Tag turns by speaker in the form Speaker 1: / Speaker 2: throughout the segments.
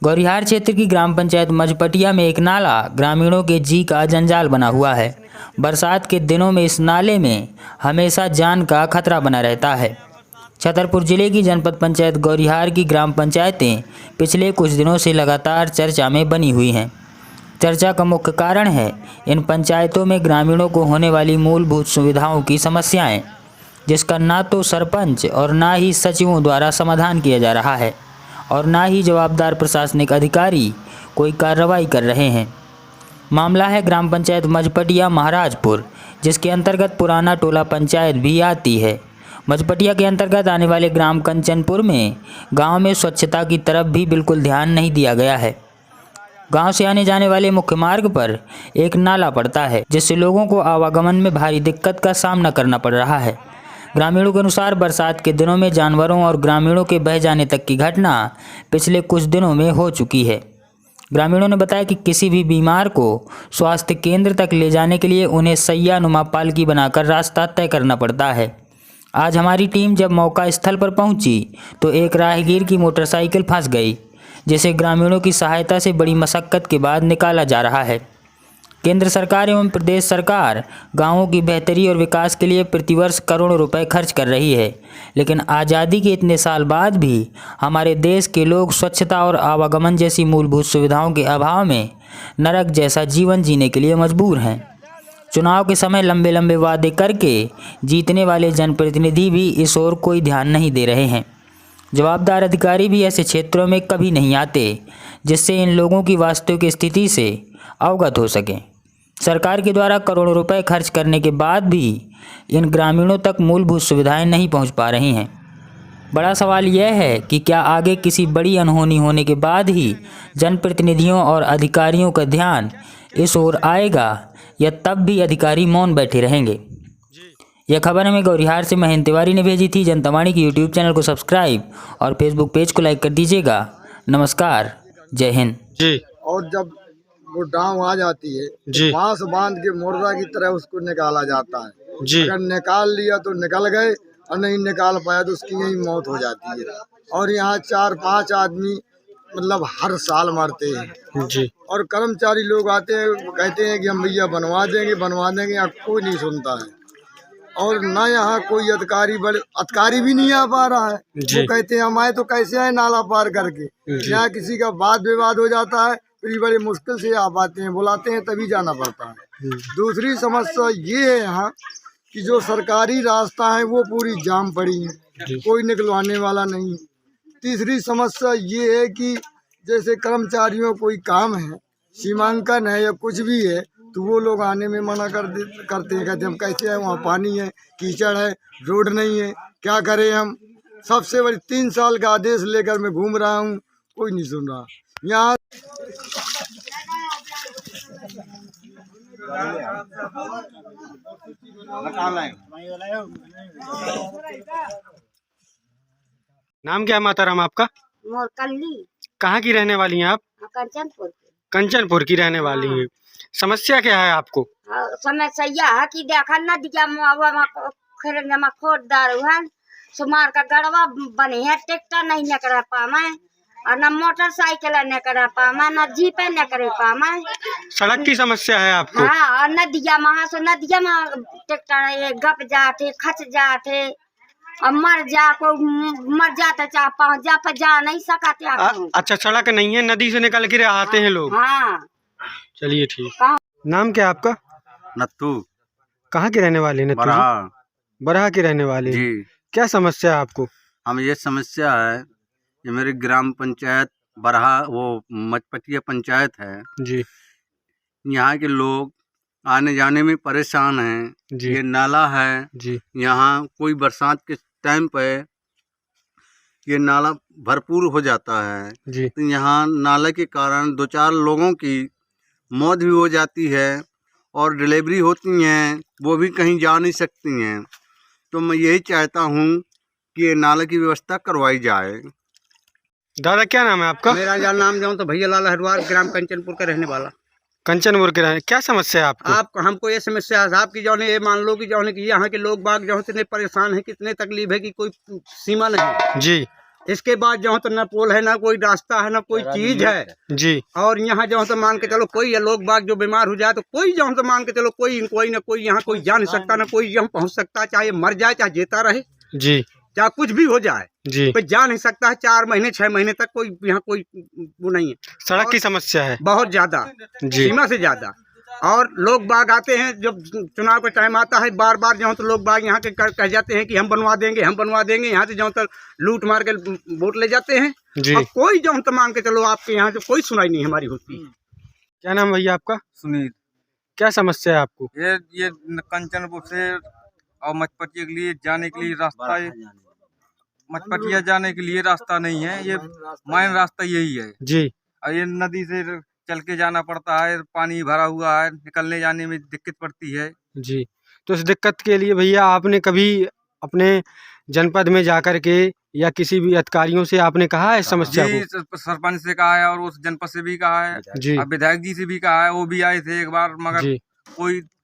Speaker 1: गौरिहार क्षेत्र की ग्राम पंचायत मझपटिया में एक नाला ग्रामीणों के जी का जंजाल बना हुआ है। बरसात के दिनों में इस नाले में हमेशा जान का खतरा बना रहता है। छतरपुर जिले की जनपद पंचायत गौरिहार की ग्राम पंचायतें पिछले कुछ दिनों से लगातार चर्चा में बनी हुई हैं। चर्चा का मुख्य कारण है इन पंचायतों में ग्रामीणों को होने वाली मूलभूत सुविधाओं की समस्याएं, जिसका ना तो सरपंच और ना ही सचिवों द्वारा समाधान किया जा रहा है और ना ही जवाबदार प्रशासनिक अधिकारी कोई कार्रवाई कर रहे हैं। मामला है ग्राम पंचायत मझपटिया महाराजपुर, जिसके अंतर्गत पुराना टोला पंचायत भी आती है। मझपटिया के अंतर्गत आने वाले ग्राम कंचनपुर में गांव में स्वच्छता की तरफ भी बिल्कुल ध्यान नहीं दिया गया है। गांव से आने जाने वाले मुख्य मार्ग पर एक नाला पड़ता है, जिससे लोगों को आवागमन में भारी दिक्कत का सामना करना पड़ रहा है। ग्रामीणों के अनुसार बरसात के दिनों में जानवरों और ग्रामीणों के बह जाने तक की घटना पिछले कुछ दिनों में हो चुकी है। ग्रामीणों ने बताया कि किसी भी बीमार को स्वास्थ्य केंद्र तक ले जाने के लिए उन्हें सैया नुमा पालकी बनाकर रास्ता तय करना पड़ता है। आज हमारी टीम जब मौका स्थल पर पहुंची तो एक राहगीर की मोटरसाइकिल फंस गई, जिसे ग्रामीणों की सहायता से बड़ी मशक्कत के बाद निकाला जा रहा है। केंद्र सरकार एवं प्रदेश सरकार गांवों की बेहतरी और विकास के लिए प्रतिवर्ष करोड़ों रुपए खर्च कर रही है, लेकिन आज़ादी के इतने साल बाद भी हमारे देश के लोग स्वच्छता और आवागमन जैसी मूलभूत सुविधाओं के अभाव में नरक जैसा जीवन जीने के लिए मजबूर हैं। चुनाव के समय लंबे लंबे वादे करके जीतने वाले जनप्रतिनिधि भी इस ओर कोई ध्यान नहीं दे रहे हैं। जवाबदार अधिकारी भी ऐसे क्षेत्रों में कभी नहीं आते, जिससे इन लोगों की वास्तविक स्थिति से अवगत हो सकें। सरकार के द्वारा करोड़ों रुपए खर्च करने के बाद भी इन ग्रामीणों तक मूलभूत सुविधाएं नहीं पहुंच पा रही हैं। बड़ा सवाल यह है कि क्या आगे किसी बड़ी अनहोनी होने के बाद ही जनप्रतिनिधियों और अधिकारियों का ध्यान इस ओर आएगा, या तब भी अधिकारी मौन बैठे रहेंगे। यह खबर हमें गौरिहार से महेंद्र तिवारी ने भेजी थी। जनता वाणी की यूट्यूब चैनल को सब्सक्राइब और फेसबुक पेज को लाइक कर दीजिएगा। नमस्कार, जय हिंद
Speaker 2: जी।
Speaker 3: और जब वो डांव आ जाती है
Speaker 2: जी।
Speaker 3: बांस बांध के मुर्दा की तरह उसको निकाला जाता है।
Speaker 2: जी।
Speaker 3: अगर निकाल लिया तो निकल गए और नहीं निकाल पाया तो उसकी यही मौत हो जाती है। और यहाँ 4-5 आदमी मतलब हर साल मरते हैं।
Speaker 2: जी।
Speaker 3: और कर्मचारी लोग आते हैं, कहते हैं कि हम भैया बनवा देंगे, यहाँ कोई नहीं सुनता है। और ना यहाँ कोई अधिकारी भी नहीं आ पा रहा है। वो कहते हैं हम आए तो कैसे आए नाला पार करके। यहाँ किसी का वाद विवाद हो जाता है, फिर बड़ी मुश्किल से आ पाते हैं, बुलाते हैं तभी जाना पड़ता है। दूसरी समस्या ये है यहाँ कि जो सरकारी रास्ता है वो पूरी जाम पड़ी है, कोई निकलवाने वाला नहीं। तीसरी समस्या ये है कि जैसे कर्मचारियों कोई काम है, सीमांकन है या कुछ भी है, तो वो लोग आने में मना करते हैं, कहते हम कैसे हैं, वहाँ पानी है, कीचड़ है, रोड नहीं है, क्या करें हम। सबसे बड़ी 3 साल का आदेश लेकर मैं घूम रहा हूँ, कोई नहीं सुन रहा। यहाँ
Speaker 2: नाम क्या है माताराम आपका?
Speaker 4: मोरकल्ली।
Speaker 2: कहाँ की रहने वाली हैं आप?
Speaker 4: कंचनपुर।
Speaker 2: कंचनपुर की रहने वाली हैं। समस्या क्या है आपको?
Speaker 4: समस्या यह है कि देखा नदिया में खोददार हुआ सुमार का गड़वा बने है, ट्रैक्टर नहीं निकल पामा और न मोटरसाइकिल निकल पामा, न जीप निकल पामा।
Speaker 2: सड़क की समस्या है आपको?
Speaker 4: हाँ, और नदिया में ट्रैक्टर गप जाते, खच जाते और मर जाते, चाह पहुँच जा पर जा नहीं सकते।
Speaker 2: अच्छा, सड़क नहीं है, नदी से निकल के आते हैं लोग।
Speaker 4: हाँ,
Speaker 2: चलिए ठीक। नाम क्या है आपका?
Speaker 5: नत्थू।
Speaker 2: कहाँ के रहने वाले? बरहा के रहने वाले जी। क्या समस्या है आपको?
Speaker 5: हम ये समस्या है, ये मेरी ग्राम पंचायत बरहा वो मझपटिया पंचायत है
Speaker 2: जी।
Speaker 5: यहाँ के लोग आने जाने में परेशान हैं जी। ये नाला है
Speaker 2: जी।
Speaker 5: यहाँ कोई बरसात के टाइम पे ये नाला भरपूर हो जाता है जी। तो यहाँ नाले के कारण 2-4 लोगों की मौत भी हो जाती है और डिलीवरी होती हैं, वो भी कहीं जा नहीं सकती हैं। तो मैं यही चाहता हूँ कि ये नाले की व्यवस्था करवाई जाए।
Speaker 2: दादा क्या नाम है आपका?
Speaker 6: मेरा नाम जाऊँ तो भैया लाल हरवार, ग्राम कंचनपुर का रहने वाला।
Speaker 2: कंचनपुर के रहने, क्या समस्या है आपको?
Speaker 6: हमको ये समस्या है आपकी जो ये मान लो कि जो कि यहाँ के लोग बाग जो इतने परेशान हैं, कितने तकलीफ है कि कोई सीमा नहीं
Speaker 2: जी।
Speaker 6: इसके बाद जो तो न पुल है, ना कोई रास्ता है, ना कोई चीज है
Speaker 2: जी।
Speaker 6: और यहाँ जो तो मान के चलो कोई लोग बाग जो बीमार हो जाए तो कोई जो तो मान के चलो कोई ना कोई यहाँ कोई जा नहीं सकता, ना कोई यहाँ पहुँच सकता, चाहे मर जाए चाहे जीता रहे
Speaker 2: जी।
Speaker 6: चाहे कुछ भी हो जाए
Speaker 2: जी।
Speaker 6: कोई जा नहीं सकता है। 4 महीने 6 महीने तक कोई यहाँ कोई वो नहीं है।
Speaker 2: सड़क की समस्या है
Speaker 6: बहुत ज्यादा,
Speaker 2: जी।
Speaker 6: सीमा से ज्यादा। और लोग बाग आते हैं जब चुनाव का टाइम आता है, बार बार जो तो लोग बाग यहाँ के कह जाते हैं कि हम बनवा देंगे, हम बनवा देंगे। यहाँ से जो तो लूट मार के वोट ले जाते हैं
Speaker 2: जी।
Speaker 6: और कोई जो तो मान के चलो आपके यहाँ से कोई सुनाई नहीं हमारी होती।
Speaker 2: क्या नाम भैया आपका?
Speaker 7: सुनील।
Speaker 2: क्या समस्या है आपको?
Speaker 7: ये कंचनपुर से और मचपटिया के लिए जाने के लिए रास्ता, मचपटिया जाने के लिए रास्ता नहीं है, ये मेन रास्ता यही है
Speaker 2: जी।
Speaker 7: और ये नदी से चल के जाना पड़ता है, पानी भरा हुआ है, निकलने जाने में दिक्कत पड़ती है
Speaker 2: जी। तो इस दिक्कत के लिए भैया आपने कभी अपने जनपद में जाकर के या किसी भी अधिकारियों से आपने कहा है इस समस्या
Speaker 7: जी,
Speaker 2: को?
Speaker 7: सरपंच से कहा है और उस जनपद से भी कहा है
Speaker 2: जी।
Speaker 7: और विधायक जी से भी कहा है, वो भी आए थे एक बार, मगर
Speaker 2: जी।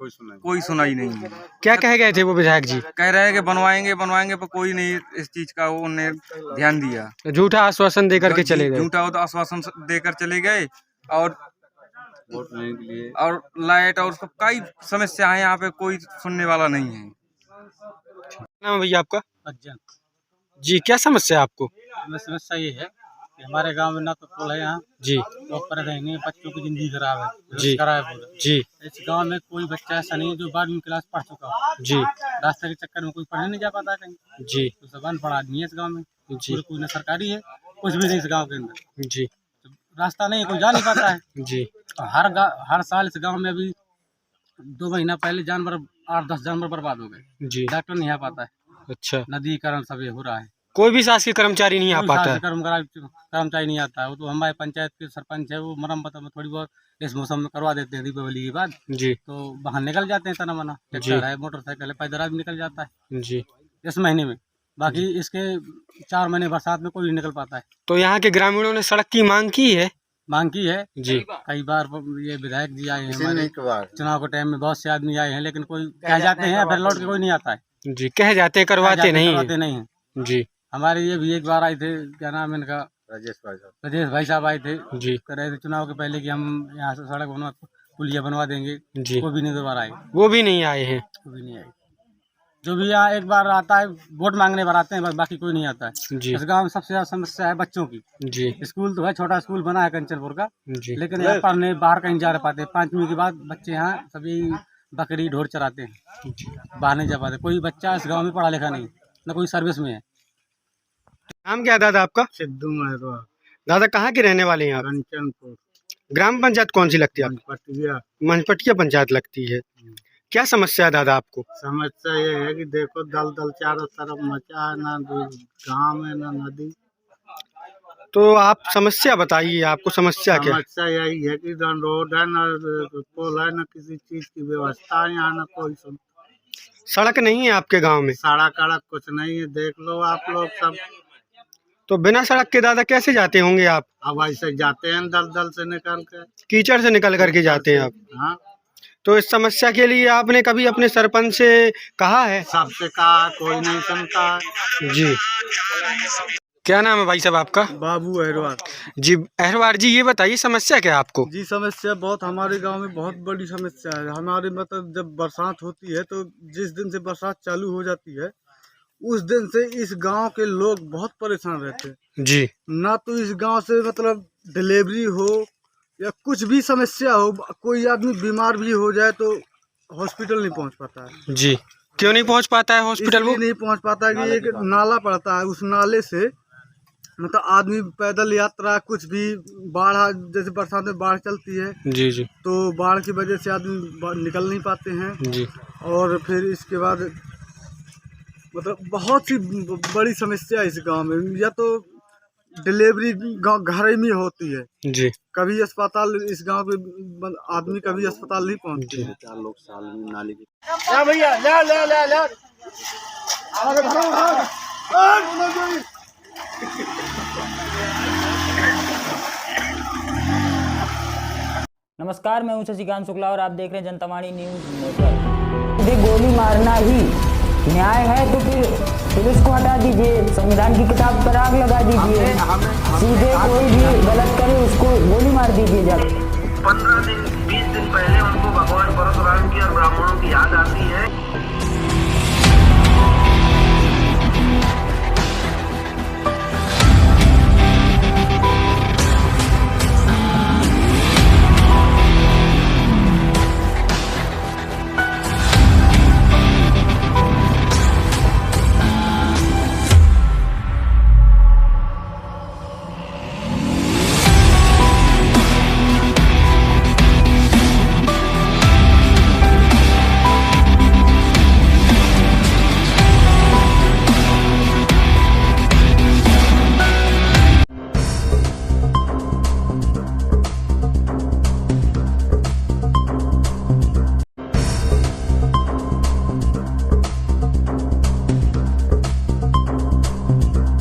Speaker 7: कोई सुनाई नहीं है।
Speaker 2: क्या कह गए थे वो विधायक जी?
Speaker 7: कह रहे हैं कि बनवाएंगे पर कोई नहीं इस चीज का उन्हें ध्यान दिया।
Speaker 2: झूठा आश्वासन देकर के चले गए।
Speaker 7: झूठा आश्वासन देकर चले गए और लाइट और कई समस्या है यहाँ पे, कोई सुनने वाला नहीं है।
Speaker 2: नाम है भैया आपका?
Speaker 8: अज्जन।
Speaker 2: जी। क्या समस्या है आपको?
Speaker 8: समस्या ये है कि हमारे गांव में ना तो पुल है यहाँ
Speaker 2: जी।
Speaker 8: लोग परेशान नहीं, बच्चों की जिंदगी खराब है,
Speaker 2: जी।
Speaker 8: खराब है पूरा।
Speaker 2: जी।
Speaker 8: इस गांव में कोई बच्चा ऐसा नहीं है जो 12वीं क्लास पढ़ चुका हो।
Speaker 2: जी।
Speaker 8: रास्ते के चक्कर में कोई पढ़ने नहीं जा पाता कहीं।
Speaker 2: जी।
Speaker 8: तो सब अनपढ़ आदमी है इस गाँव में।
Speaker 2: जी।
Speaker 8: कोई ना सरकारी है, कुछ भी नहीं इस गाँव के अंदर।
Speaker 2: जी।
Speaker 8: रास्ता नहीं है, कोई जा नहीं पाता है।
Speaker 2: जी।
Speaker 8: हर साल इस गाँव में अभी 2 महीना पहले जानवर 8-10 जानवर बर्बाद हो गए।
Speaker 2: जी।
Speaker 8: डॉक्टर नहीं आ पाता है।
Speaker 2: अच्छा।
Speaker 8: नदीकरण सब ये हो रहा है।
Speaker 2: कोई भी शासकीय कर्मचारी नहीं आ पाता है?
Speaker 8: कर्मचारी नहीं आता है। वो तो हमारे पंचायत के सरपंच है, वो मरम्मत में थोड़ी बहुत इस मौसम में करवा देते हैं दीपावली के बाद।
Speaker 2: जी।
Speaker 8: तो बाहर निकल जाते हैं तना मना, ट्रैक्टर है, मोटरसाइकिल है, पैदल आदमी निकल जाता है
Speaker 2: जी।
Speaker 8: इस महीने में। बाकी इसके 4 महीने बरसात में कोई नहीं निकल पाता है।
Speaker 2: तो यहाँ के ग्रामीणों ने सड़क की मांग की है?
Speaker 8: मांग की है
Speaker 2: जी।
Speaker 8: कई बार ये विधायक जी आए हैं हमारे चुनाव के टाइम में, बहुत से आदमी आए हैं, लेकिन कोई कह जाते हैं फिर लौट के कोई नहीं आता है।
Speaker 2: जी। कह जाते करवाते नहीं
Speaker 8: है।
Speaker 2: जी।
Speaker 8: हमारे ये भी एक बार आए थे, क्या नाम है इनका, राजेश भाई साहब आए थे
Speaker 2: जी।
Speaker 8: कह रहे थे चुनाव के पहले कि हम यहाँ से सड़क बनवा, पुलिया बनवा देंगे।
Speaker 2: जी।
Speaker 8: वो भी नहीं दोबारा आए।
Speaker 2: वो भी नहीं आए हैं?
Speaker 8: वो भी नहीं आए। जो भी यहाँ एक बार आता है वोट मांगने पर आते हैं, बस बाकी कोई नहीं आता है।
Speaker 2: जी।
Speaker 8: इस गाँव में सबसे ज्यादा समस्या है बच्चों की।
Speaker 2: जी।
Speaker 8: स्कूल तो है, छोटा स्कूल बना है कंचनपुर का,
Speaker 2: जी।
Speaker 8: लेकिन यहाँ पढ़ने बाहर कहीं जा पाते। 5वीं के बाद बच्चे यहाँ सभी बकरी ढोर चराते हैं, बाहर नहीं जा पाते। कोई बच्चा इस गाँव में पढ़ा लिखा नहीं, न कोई सर्विस में है।
Speaker 2: नाम क्या है दादा आपका?
Speaker 3: सिद्धू महतो।
Speaker 2: दादा कहाँ के रहने वाले हैं आप?
Speaker 3: कंचनपुर।
Speaker 2: ग्राम पंचायत कौन सी लगती है आप?
Speaker 3: पटिया।
Speaker 2: मंचपटिया पंचायत लगती है। क्या समस्या है दादा आपको?
Speaker 3: समस्या ये है कि देखो दलदल चारों तरफ मचा है, ना गाँव में ना नदी।
Speaker 2: तो आप समस्या बताइए, आपको समस्या क्या है?
Speaker 3: समस्या यही है कि ना रोड है, ना पुल है, ना किसी चीज की व्यवस्था है यहाँ, ना कोई
Speaker 2: सड़क नहीं है आपके गांव में?
Speaker 3: सड़क अड़क कुछ नहीं है, देख लो आप लोग सब।
Speaker 2: तो बिना सड़क के दादा कैसे जाते होंगे आप?
Speaker 3: अब ऐसे जाते हैं दलदल से निकल के,
Speaker 2: कीचड़ से निकल करके जाते हैं आप?
Speaker 3: हाँ।
Speaker 2: तो इस समस्या के लिए आपने कभी अपने सरपंच से कहा है?
Speaker 3: सबसे कहा, कोई नहीं सुनता है।
Speaker 2: जी। क्या नाम है भाई साहब आपका?
Speaker 3: बाबू अहरवार।
Speaker 2: जी। अहरवार जी, ये बताइए समस्या क्या है आपको?
Speaker 3: जी समस्या बहुत, हमारे गांव में बहुत बड़ी समस्या है। हमारे मतलब जब बरसात होती है तो जिस दिन से बरसात चालू हो जाती है उस दिन से इस गांव के लोग बहुत परेशान रहते हैं।
Speaker 2: जी।
Speaker 3: ना तो इस गांव से मतलब डिलीवरी हो या कुछ भी समस्या हो, कोई आदमी बीमार भी हो जाए तो हॉस्पिटल नहीं पहुंच पाता है।
Speaker 2: जी। क्यों नहीं पहुंच पाता है हॉस्पिटल? वो
Speaker 3: नहीं पहुंच पाता कि एक नाला पड़ता है, उस नाले से मतलब आदमी पैदल यात्रा कुछ भी, बाढ़ जैसे बरसात में बाढ़ चलती है
Speaker 2: जी। जी।
Speaker 3: तो बाढ़ की वजह से आदमी निकल नहीं पाते हैं।
Speaker 2: जी।
Speaker 3: और फिर इसके बाद मतलब बहुत सी बड़ी समस्या है इस गांव में। या तो डिलीवरी घर में होती है।
Speaker 2: जी।
Speaker 3: कभी अस्पताल, इस गांव के आदमी कभी अस्पताल नहीं पहुंचते हैं।
Speaker 5: 4 लोग साल में नाली की
Speaker 3: भैया ले
Speaker 1: नमस्कार, मैं हूं शशिकांत शुक्ला और आप देख रहे हैं जनता वाणी न्यूज नेटवर्क। यदि गोली मारना ही न्याय है तो फिर पुलिस को हटा दीजिए, संविधान की किताब पर आग लगा दीजिए, सीधे कोई भी गलत करे उसको गोली मार दीजिए जाके।
Speaker 9: 15 दिन 20 दिन पहले उनको भगवान परशुराम की और ब्राह्मणों की याद आती है।